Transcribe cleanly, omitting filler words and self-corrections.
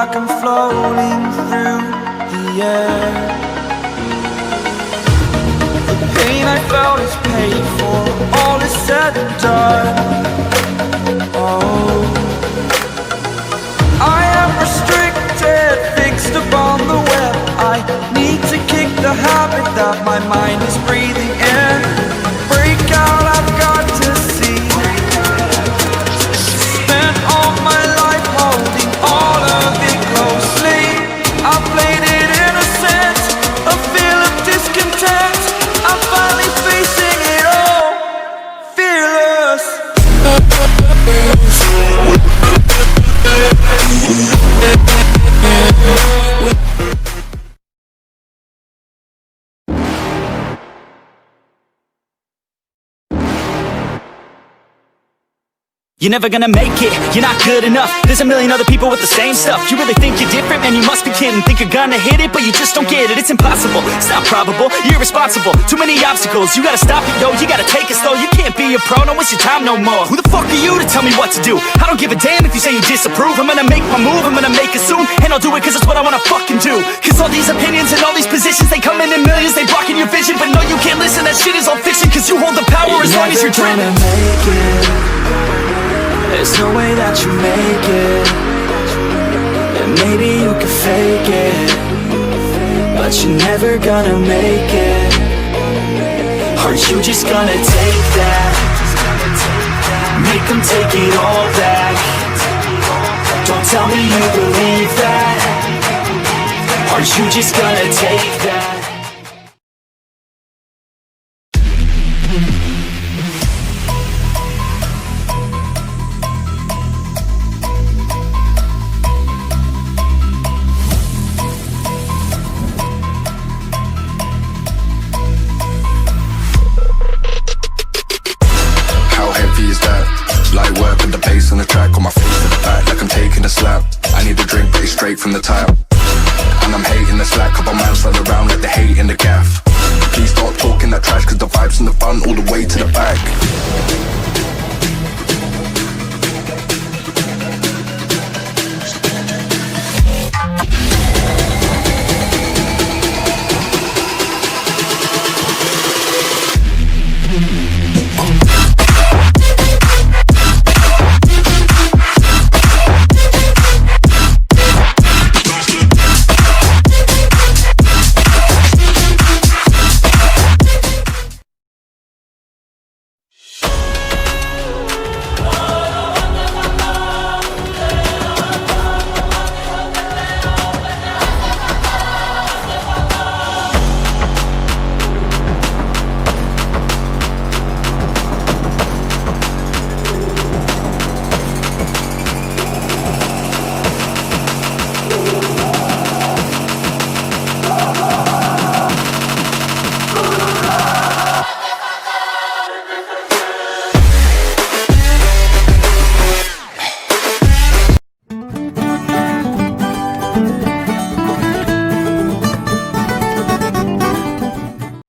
like I'm floating through the air. The pain I felt is paid for, all is said and done. Oh, I am restricted, fixed upon the web. I need to kick the habit that my mind is breathing in. Break out, I've got to see. Spent all my life holding all of it closely. I played it innocent, a feel of discontent. I'm finally facing it all, fearless. You're never gonna make it, you're not good enough. There's a million other people with the same stuff. You really think you're different? Man, you must be kidding. Think you're gonna hit it, but you just don't get it. It's impossible, it's not probable, you're irresponsible. Too many obstacles, you gotta stop it, yo. You gotta take it slow, you can't be a pro. Don't waste your time no more. Who the fuck are you to tell me what to do? I don't give a damn if you say you disapprove. I'm gonna make my move, I'm gonna make it soon. And I'll do it cause it's what I wanna fucking do. Cause all these opinions and all these positions, they come in millions. They blocking your vision, but no, you can't listen. That shit is all fiction, cause you hold the power as long as you're dreaming. There's no way that you make it. And maybe you can fake it, but you're never gonna make it. Are you just gonna take that? Make them take it all back. Don't tell me you believe that. Are you just gonna take that? On the track, on my face to the back, like I'm taking a slap. I need a drink, but it's straight from the tap. And I'm hating the slack, up on my